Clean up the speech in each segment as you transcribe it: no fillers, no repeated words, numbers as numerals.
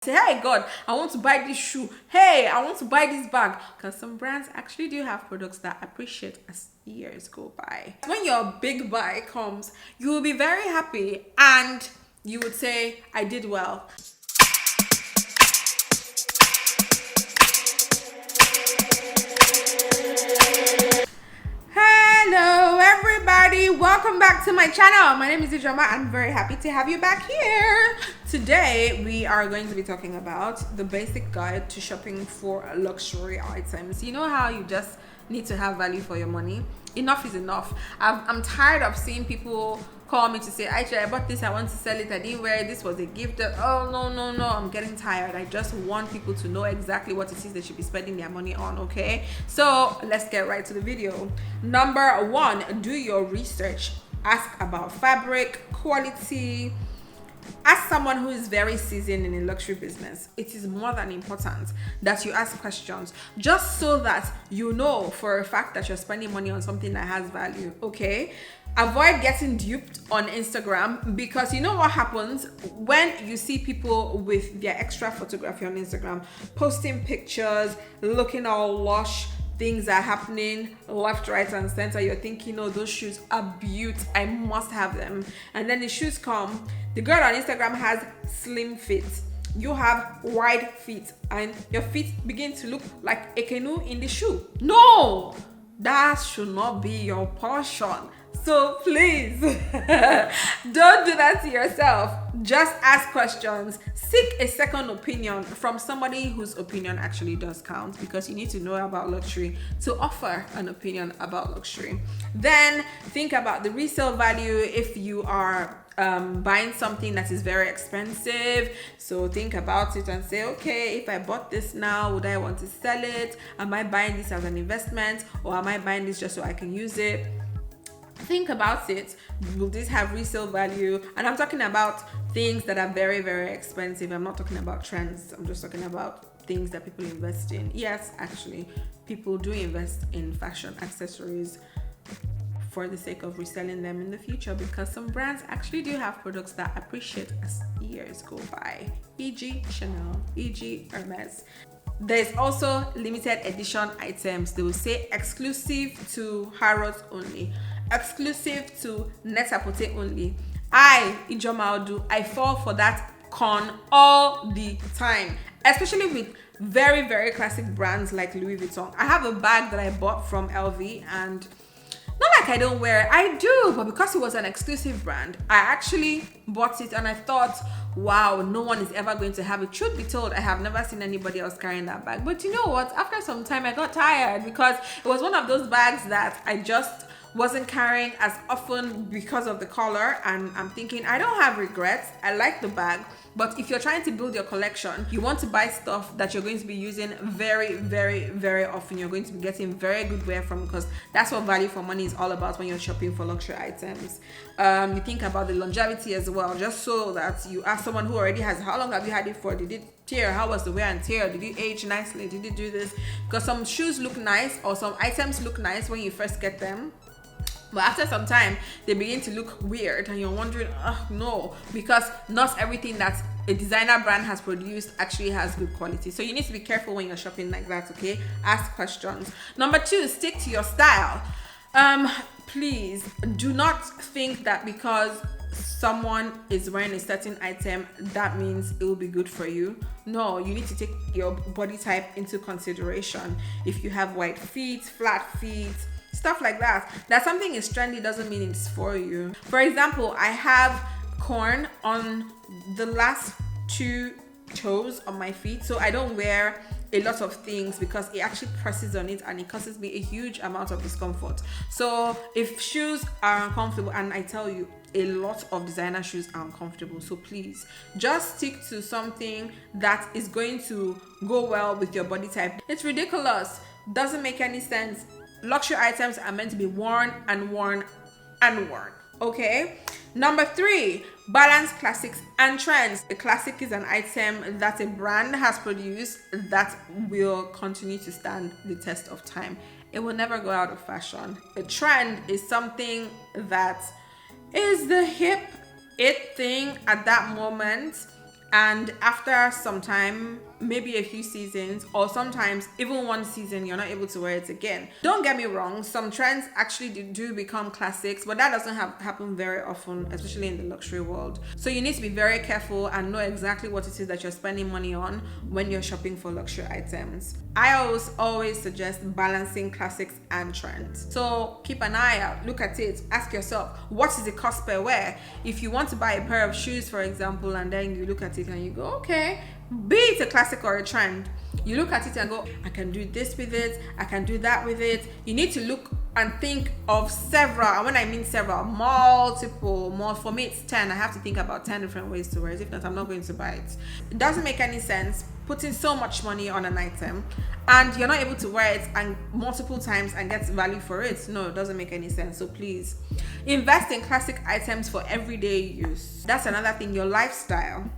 Say, hey God, I want to buy this shoe. Hey, I want to buy this bag. Because some brands actually do have products that appreciate as years go by. When your big buy comes, you will be very happy and you would say, I did well. Hello everybody, welcome back to my channel. My name is Ijeoma. I'm very happy to have you back here. Today we are going to be talking about the basic guide to shopping for luxury items. You know how you just need to have value for your money? Enough is enough. I'm tired of seeing people call me to say, I bought this, I want to sell it, I didn't wear it, this was a gift. Oh no, I'm getting tired. I just want people to know exactly what it is they should be spending their money on. Okay, so let's get right to the video. Number one, do your research. Ask about fabric quality. As someone who is very seasoned in a luxury business, it is more than important that you ask questions just so that you know for a fact that you're spending money on something that has value. Okay, avoid getting duped on Instagram, because you know what happens when you see people with their extra photography on Instagram posting pictures looking all lush. Things are happening left, right, and center. You're thinking, oh, those shoes are beautiful, I must have them. And then the shoes come. The girl on Instagram has slim feet. You have wide feet, and your feet begin to look like a canoe in the shoe. No, that should not be your portion. So please, don't do that to yourself. Just ask questions. Seek a second opinion from somebody whose opinion actually does count, because you need to know about luxury to offer an opinion about luxury. Then think about the resale value if you are buying something that is very expensive. So think about it and say, okay, if I bought this now, would I want to sell it? Am I buying this as an investment, or am I buying this just so I can use it? Think about it. Will this have resale value? And I'm talking about things that are very, very expensive. I'm not talking about trends. I'm just talking about things that people invest in. Yes, actually, people do invest in fashion accessories for the sake of reselling them in the future, because some brands actually do have products that appreciate as years go by, e.g. Chanel, e.g. Hermes. There's also limited edition items. They will say exclusive to Harrods only, exclusive to Net-a-Porter only. Ijeoma, I fall for that con all the time, especially with very, very classic brands like Louis Vuitton. I have a bag that I bought from LV, and not like I don't wear it, I do, but because it was an exclusive brand, I actually bought it and I thought, wow, no one is ever going to have it. Truth be told, I have never seen anybody else carrying that bag. But you know what? After some time, I got tired, because it was one of those bags that I just wasn't carrying as often because of the color. And I'm thinking, I don't have regrets. I like the bag. But if you're trying to build your collection, you want to buy stuff that you're going to be using very, very, very often. You're going to be getting very good wear from, because that's what value for money is all about when you're shopping for luxury items. You think about the longevity as well, just so that you ask someone who already has, how long have you had it for? Did it tear? How was the wear and tear? Did it age nicely? Did it do this? Because some shoes look nice, or some items look nice when you first get them, but after some time they begin to look weird and you're wondering, oh no, because not everything that a designer brand has produced actually has good quality. So you need to be careful when you're shopping like that. Okay, ask questions. Number two, stick to your style. Please do not think that because someone is wearing a certain item that means it will be good for you. No, you need to take your body type into consideration. If you have wide feet, flat feet, stuff like that something is trendy doesn't mean it's for you. For example, I have corn on the last two toes of my feet, so I don't wear a lot of things because it actually presses on it and it causes me a huge amount of discomfort. So if shoes are uncomfortable, and I tell you, a lot of designer shoes are uncomfortable, so please just stick to something that is going to go well with your body type. It's ridiculous, doesn't make any sense. Luxury items are meant to be worn and worn and worn. Okay. Number three, balance classics and trends. A classic is an item that a brand has produced that will continue to stand the test of time. It will never go out of fashion. A trend is something that is the hip it thing at that moment. And after some time, maybe a few seasons, or sometimes even one season, you're not able to wear it again. Don't get me wrong, some trends actually do become classics, but that doesn't happen very often, especially in the luxury world. So you need to be very careful and know exactly what it is that you're spending money on when you're shopping for luxury items. I always suggest balancing classics and trends. So keep an eye out, look at it, ask yourself, what is the cost per wear? If you want to buy a pair of shoes, for example, and then you look at it and you go, okay, be it a classic or a trend, you look at it and go, I can do this with it, I can do that with it. You need to look and think of several, and when I mean several, multiple, more. For me it's 10. I have to think about 10 different ways to wear it. If not, I'm not going to buy it. It doesn't make any sense putting so much money on an item and you're not able to wear it and multiple times and get value for it. No, it doesn't make any sense. So please invest in classic items for everyday use. That's another thing. Your lifestyle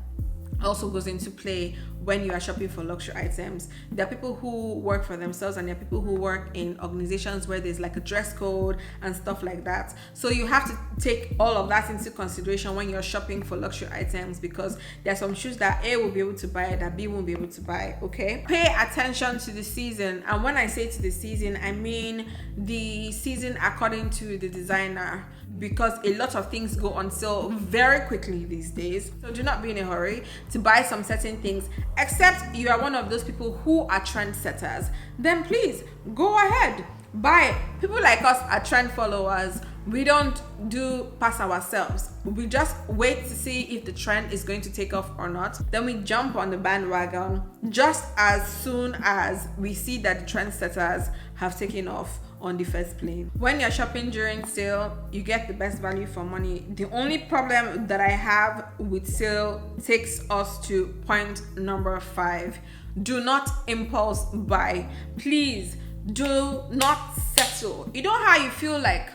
also goes into play when you are shopping for luxury items. There are people who work for themselves and there are people who work in organizations where there's like a dress code and stuff like that. So you have to take all of that into consideration when you're shopping for luxury items, because there are some shoes that A will be able to buy that B won't be able to buy. Okay, pay attention to the season, and when I say to the season, I mean the season according to the designer, because a lot of things go on sale very quickly these days. So do not be in a hurry to buy some certain things, except you are one of those people who are trendsetters. Then please go ahead, buy it. People like us are trend followers. We don't do pass ourselves. We just wait to see if the trend is going to take off or not. Then we jump on the bandwagon just as soon as we see that the trendsetters have taken off on the first plane. When you're shopping during sale, you get the best value for money. The only problem that I have with sale takes us to point number 5. Do not impulse buy. Please do not settle. You know how you feel like,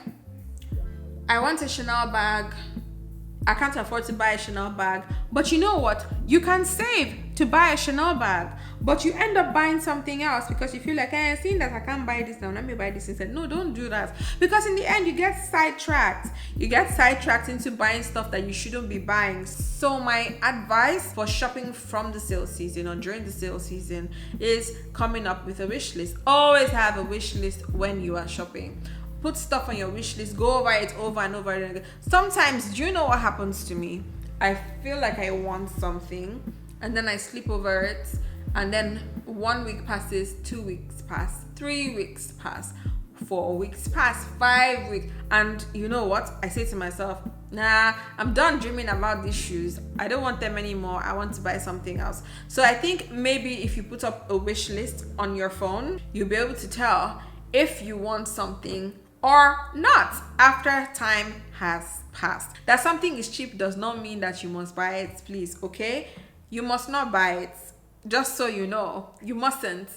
I want a Chanel bag, I can't afford to buy a Chanel bag, but you know what? You can save to buy a Chanel bag, but you end up buying something else because you feel like, seeing that I can't buy this now, let me buy this instead. No, don't do that, because in the end you get sidetracked. You get sidetracked into buying stuff that you shouldn't be buying. So my advice for shopping from the sale season or during the sale season is coming up with a wish list. Always have a wish list when you are shopping. Put stuff on your wish list, go over it over and over again. Sometimes, do you know what happens to me? I feel like I want something and then I sleep over it, and then 1 week passes, 2 weeks pass, 3 weeks pass, 4 weeks pass, 5 weeks, and you know what? I say to myself, nah, I'm done dreaming about these shoes. I don't want them anymore. I want to buy something else. So I think maybe if you put up a wish list on your phone, you'll be able to tell if you want something or not after time has passed. That something is cheap does not mean that you must buy it, please, okay? You must not buy it. Just so you know, you mustn't.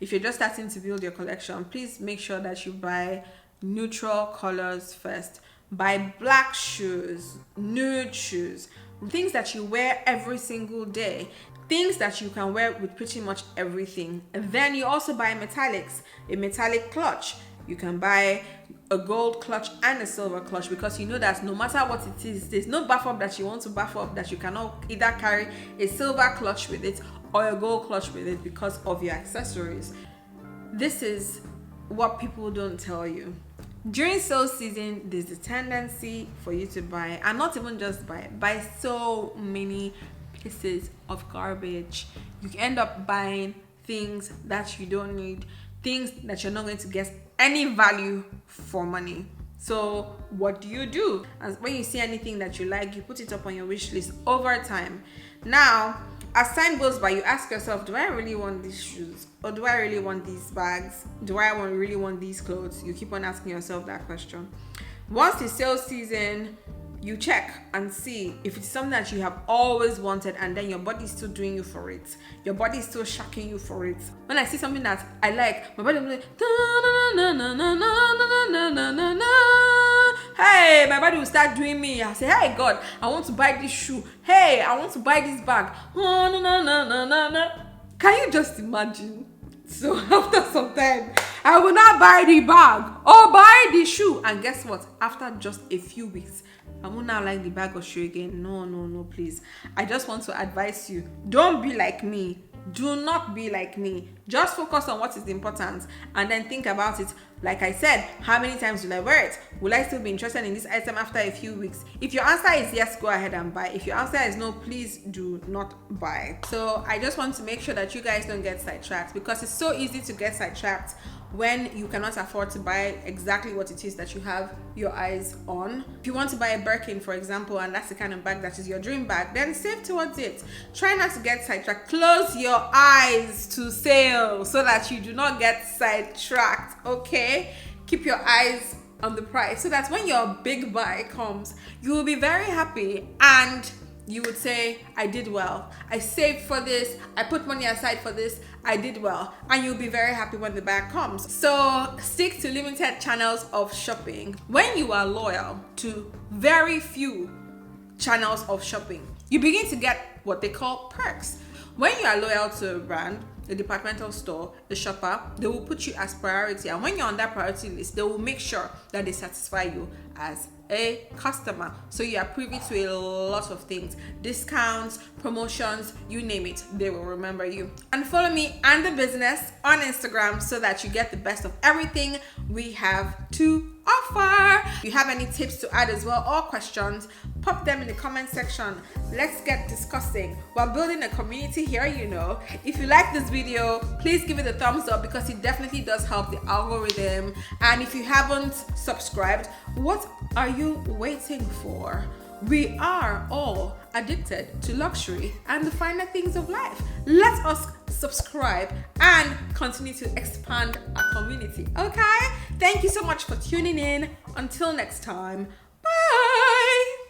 If you're just starting to build your collection, please make sure that you buy neutral colors first. Buy black shoes, nude shoes, things that you wear every single day, things that you can wear with pretty much everything. And then you also buy metallics, a metallic clutch. You can buy a gold clutch and a silver clutch, because you know that no matter what it is, there's no buff up that you want to buff up that you cannot either carry a silver clutch with it or a gold clutch with it because of your accessories. This is what people don't tell you. During sale season, there's a tendency for you to buy, and not even just buy so many pieces of garbage. You end up buying things that you don't need, things that you're not going to get any value for money. So what do? And when you see anything that you like, you put it up on your wish list over time. Now, as time goes by, you ask yourself, do I really want these shoes? Or do I really want these bags? Do I really want these clothes? You keep on asking yourself that question. Once the sales season, you check and see if it's something that you have always wanted, and then your body is still doing you for it. Your body is still shocking you for it. When I see something that I like, my body will be like, hey, my body will start doing me. I say, hey God, I want to buy this shoe. Hey, I want to buy this bag. Can you just imagine? So after some time, I will not buy the bag or buy the shoe. And guess what? After just a few weeks, I won't now like the bag of shoe again. No, please. I just want to advise you, don't be like me. Do not be like me. Just focus on what is important and then think about it. Like I said, how many times will I wear it? Will I still be interested in this item after a few weeks? If your answer is yes, go ahead and buy. If your answer is no, please do not buy. So I just want to make sure that you guys don't get sidetracked, because it's so easy to get sidetracked when you cannot afford to buy exactly what it is that you have your eyes on. If you want to buy a Birkin, for example, and that's the kind of bag that is your dream bag, then save towards it. Try not to get sidetracked. Close your eyes to sale so that you do not get sidetracked, okay? Keep your eyes on the price so that when your big buy comes, you will be very happy and you would say, I did well. I saved for this. I put money aside for this. I did well. And you'll be very happy when the bag comes. So stick to limited channels of shopping. When you are loyal to very few channels of shopping, you begin to get what they call perks. When you are loyal to a brand, a departmental store, a shopper, they will put you as priority. And when you're on that priority list, they will make sure that they satisfy you as a customer. So you are privy to a lot of things, discounts, promotions, you name it, they will remember you. And follow me and the business on Instagram so that you get the best of everything we have to offer. If you have any tips to add as well or questions, pop them in the comment section. Let's get discussing. We're building a community here, you know. If you like this video, please give it a thumbs up because it definitely does help the algorithm. And if you haven't subscribed, what are you waiting for? We are all addicted to luxury and the finer things of life. Let us subscribe and continue to expand our community, okay? Thank you so much for tuning in. Until next time,